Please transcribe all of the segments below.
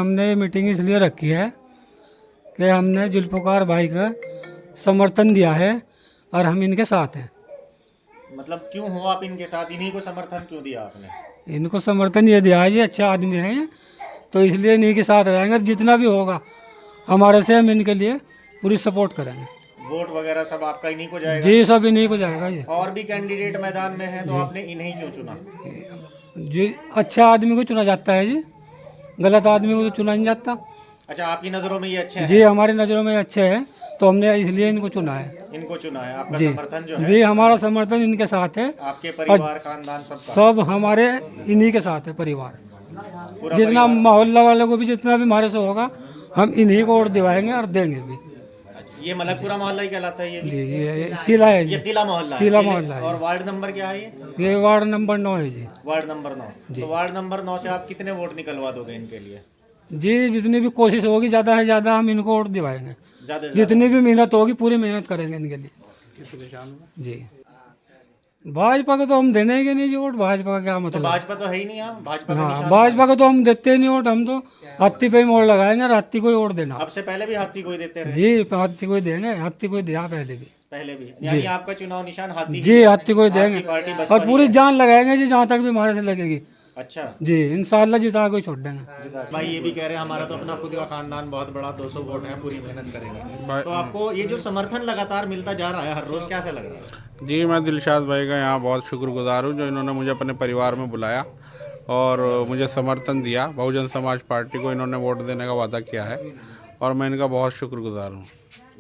हमने मीटिंग इसलिए रखी है कि हमने जुल्फ़िकार भाई का समर्थन दिया है और हम इनके साथ हैं। मतलब क्यों हो आप इनके साथ, इन्हीं को समर्थन क्यों दिया आपने? इनको समर्थन ये दिया है, ये अच्छे आदमी हैं, तो इसलिए इन्हीं के साथ रहेंगे। जितना भी होगा हमारे से, हम इनके लिए पूरी सपोर्ट करेंगे। वोट वगैरह सब आपका इन्हीं को जाएगा? जी, सब इन्हीं को जाएगा। ये और भी कैंडिडेट मैदान में हैं, तो आपने इन्हें क्यों चुना? जी, अच्छा आदमी को चुना जाता है जी, गलत आदमी को तो चुना नहीं जाता। अच्छा, आपकी नज़रों में ये अच्छे जी, हैं? हमारी नज़रों में अच्छे हैं, तो हमने इसलिए इनको चुना है। इनको चुना है। आपका जी समर्थन जो है जी, हमारा समर्थन इनके साथ है। आपके परिवार खानदान सबका? सब हमारे इन्हीं के साथ है, परिवार। पूरा जितना परिवार? मोहल्ला वाले को भी जितना भी हमारे से होगा, हम इन्हीं को वोट दिवाएंगे और देंगे भी। ये मलकपुरा मोहल्ला ही कहलाता है ये भी? जी, ये किला है ये जी, किला मोहल्ला है? किला मोहल्ला है। और वार्ड नंबर क्या है ये? ये वार्ड नंबर 9 है जी। Ward number 9। तो वार्ड नंबर 9 से आप कितने वोट निकलवा दोगे इनके लिए? जी, जितनी भी कोशिश होगी, ज़्यादा से ज़्यादा हम इनको वोट दिवाएंगे। ज़्यादा से जितनी भी मेहनत होगी, पूरी मेहनत करेंगे इनके लिए। जी, भाजपा को तो हम देने ही नहीं जी वोट। भाजपा का क्या तो मतलब? भाजपा तो है ही नहीं यहाँ, भाजपा का हाँ, निशान। भाजपा को तो हम देते ही नहीं वोट। हम तो हाथी पे ही मोड़ लगाएंगे और हाथी को ही वोट देना। अब से पहले भी हाथी को ही देते रहे? जी, हाथी को ही देंगे। हाथी को ही दिया पहले भी। पहले भी, यानी आपका चुनाव निशान हाथी जी, हाथी को ही आपकी देंगे पार्टी बसपा और ही पूरी है। जान लगाएंगे जी, जहाँ तक भी हमारे से लगेगी। अच्छा जी, इंशाल्लाह जिता कोई छोड़ देंगे। भाई, ये भी कह रहे हैं हमारा तो अपना खुद का खानदान बहुत बड़ा, 200 वोट है, पूरी मेहनत करेंगे। तो आपको ये जो समर्थन लगातार मिलता जा रहा है हर रोज, कैसा लग रहा है? जी, मैं दिलशाद भाई का यहाँ बहुत शुक्रगुजार हूँ, जो इन्होंने मुझे अपने परिवार में बुलाया और मुझे समर्थन दिया। बहुजन समाज पार्टी को इन्होंने वोट देने का वादा किया है और मैं इनका बहुत शुक्रगुजार हूँ।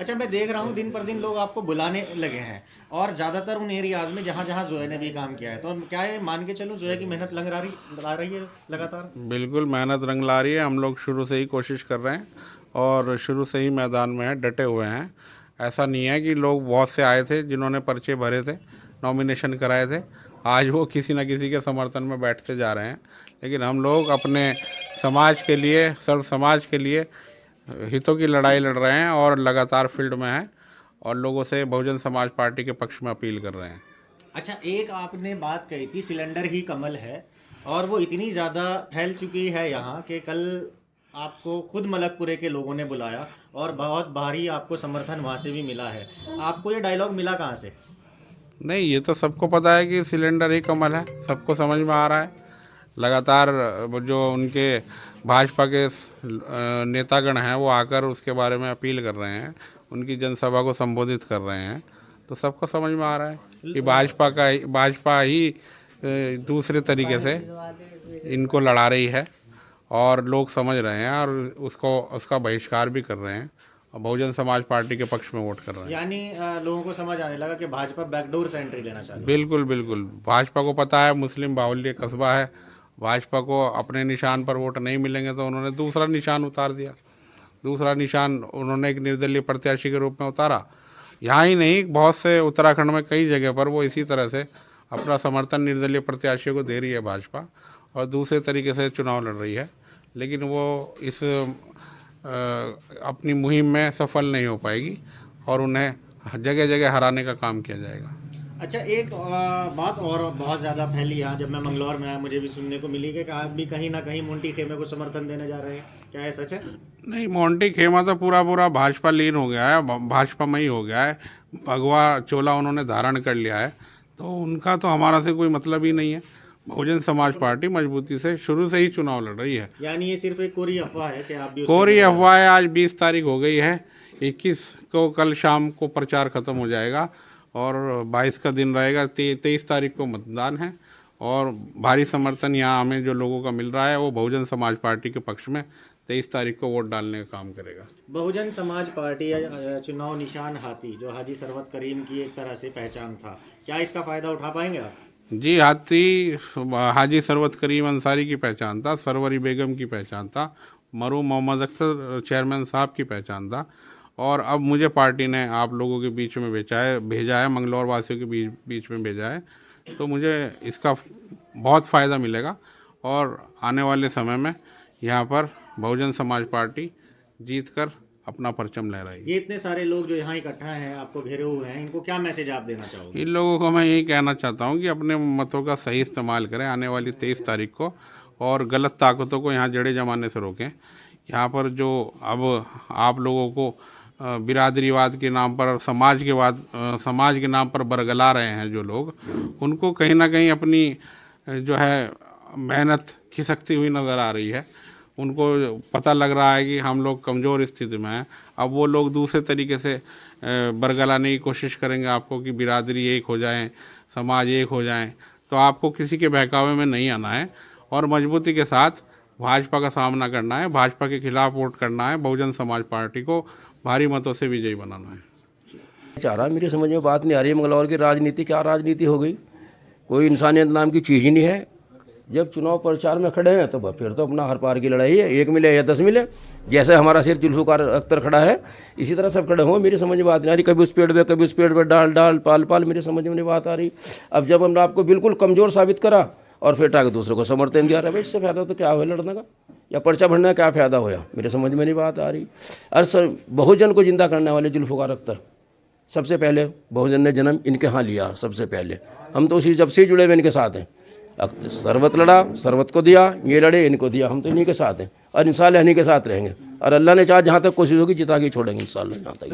अच्छा, मैं देख रहा हूँ दिन पर दिन लोग आपको बुलाने लगे हैं, और ज़्यादातर उन एरियाज में जहाँ जहाँ जोए ने भी काम किया है। तो क्या ये मान के चलूँ जोए की मेहनत ला रही है लगातार? बिल्कुल मेहनत रंग ला रही है। हम लोग शुरू से ही कोशिश कर रहे हैं और शुरू से ही मैदान में हैं, डटे हुए हैं। ऐसा नहीं है कि लोग बहुत से आए थे जिन्होंने पर्चे भरे थे, नॉमिनेशन कराए थे, आज वो किसी न किसी के समर्थन में बैठते जा रहे हैं। लेकिन हम लोग अपने समाज के लिए, सर्व समाज के लिए हितों की लड़ाई लड़ रहे हैं और लगातार फील्ड में हैं और लोगों से बहुजन समाज पार्टी के पक्ष में अपील कर रहे हैं। अच्छा, एक आपने बात कही थी सिलेंडर ही कमल है, और वो इतनी ज़्यादा फैल चुकी है यहाँ कि कल आपको खुद मलकपुरे के लोगों ने बुलाया और बहुत भारी आपको समर्थन वहाँ से भी मिला है। आपको ये डायलॉग मिला कहाँ से? नहीं, ये तो सबको पता है कि सिलेंडर ही कमल है, सबको समझ में आ रहा है। लगातार जो उनके भाजपा के नेतागण हैं वो आकर उसके बारे में अपील कर रहे हैं, उनकी जनसभा को संबोधित कर रहे हैं, तो सबको समझ में आ रहा है कि भाजपा ही दूसरे तरीके से इनको लड़ा रही है और लोग समझ रहे हैं और उसका बहिष्कार भी कर रहे हैं और बहुजन समाज पार्टी के पक्ष में वोट कर रहे हैं। यानी लोगों को समझ आने लगा कि भाजपा बैकडोर से एंट्री लेना चाहती है। बिल्कुल बिल्कुल, भाजपा को पता है मुस्लिम बाहुल्य कस्बा है, भाजपा को अपने निशान पर वोट नहीं मिलेंगे, तो उन्होंने दूसरा निशान उतार दिया। दूसरा निशान उन्होंने एक निर्दलीय प्रत्याशी के रूप में उतारा। यहाँ ही नहीं, बहुत से उत्तराखंड में कई जगह पर वो इसी तरह से अपना समर्थन निर्दलीय प्रत्याशियों को दे रही है भाजपा, और दूसरे तरीके से चुनाव लड़ रही है। लेकिन वो इस अपनी मुहिम में सफल नहीं हो पाएगी और उन्हें जगह जगह हराने का काम किया जाएगा। अच्छा, एक बात और बहुत ज़्यादा फैली यहाँ, जब मैं मंगलौर में आया मुझे भी सुनने को मिली कि आप भी कहीं ना कहीं मोंटी खेमे को समर्थन देने जा रहे हैं। क्या ये सच है? नहीं, मोंटी खेमा तो पूरा भाजपा लीन हो गया है, भाजपा में ही हो गया है। भगवा चोला उन्होंने धारण कर लिया है, तो उनका तो हमारा से कोई मतलब ही नहीं है। बहुजन समाज पार्टी मजबूती से शुरू से ही चुनाव लड़ रही है। यानी ये सिर्फ एक कोरी अफवाह है कि आप भी कोरी अफवाह है। आज 20 तारीख हो गई है, 21 को कल शाम को प्रचार खत्म हो जाएगा और 22 का दिन रहेगा। 23 तारीख को मतदान है और भारी समर्थन यहाँ हमें जो लोगों का मिल रहा है वो बहुजन समाज पार्टी के पक्ष में 23 तारीख को वोट डालने का काम करेगा। बहुजन समाज पार्टी चुनाव निशान हाथी, जो हाजी सरवत करीम की एक तरह से पहचान था, क्या इसका फ़ायदा उठा पाएंगे आप? जी, हाथी हाजी सरवत करीम अंसारी की पहचान था, सरवरी बेगम की पहचान था, मरूम मोहम्मद अख्तर चेयरमैन साहब की पहचान था, और अब मुझे पार्टी ने आप लोगों के बीच में भेजा है, मंगलौर वासियों के बीच में भेजा है, तो मुझे इसका बहुत फ़ायदा मिलेगा और आने वाले समय में यहाँ पर बहुजन समाज पार्टी जीत कर अपना परचम लहराएगी। ये इतने सारे लोग जो यहाँ इकट्ठा हैं, आपको घेरे हुए हैं, इनको क्या मैसेज आप देना चाहोगे? इन लोगों को मैं यही कहना चाहता हूँ कि अपने मतों का सही इस्तेमाल करें आने वाली 23 तारीख को, और गलत ताकतों को यहाँ जड़े जमाने से रोकें। यहाँ पर जो अब आप लोगों को बिरादरीवाद के नाम पर, समाज के नाम पर बरगला रहे हैं जो लोग, उनको कहीं ना कहीं अपनी जो है मेहनत खिसकती हुई नज़र आ रही है। उनको पता लग रहा है कि हम लोग कमज़ोर स्थिति में हैं। अब वो लोग दूसरे तरीके से बरगलाने की कोशिश करेंगे आपको कि बिरादरी एक हो जाएं, समाज एक हो जाएं। तो आपको किसी के बहकावे में नहीं आना है और मजबूती के साथ भाजपा का सामना करना है, भाजपा के खिलाफ वोट करना है, बहुजन समाज पार्टी को भारी मतों से विजयी बनाना है। चाह रहा मेरी समझ में बात नहीं आ रही है। मंगलौर की राजनीति क्या राजनीति हो गई, कोई इंसानियत नाम की चीज़ ही नहीं है। जब चुनाव प्रचार में खड़े हैं तो फिर तो अपना हर पार की लड़ाई है, 1 मिले या 10 मिले। जैसे हमारा सिर जुल्फ़िकार अख्तर खड़ा है इसी तरह सब खड़े हों। मेरी समझ में बात नहीं आ रही, कभी उस पेड़ पे कभी उस पेड़ पे डाल पाल मेरी समझ में नहीं बात आ रही। अब जब हमने आपको बिल्कुल कमज़ोर साबित करा और फिर आगे दूसरों को समर्थन दिया रहा, भाई इससे फ़ायदा तो क्या हुआ लड़ने का, या पर्चा भरने का क्या फ़ायदा होया, मेरे समझ में नहीं बात आ रही। और सर बहुजन को जिंदा करने वाले जुल्फ़िकार अख्तर, सबसे पहले बहुजन ने जन्म इनके यहाँ लिया। सबसे पहले हम तो उसी जब से जुड़े हुए इनके साथ हैं। सरवत लड़ा, सरवत को दिया, ये लड़े, इनको दिया, हम तो इन्हीं के साथ हैं और इंशाल्लाह इन्हीं के साथ रहेंगे। और अल्लाह ने चाहा जहाँ तक कोशिश होगी जिता के छोड़ेंगे इंशाल्लाह जहाँ तक।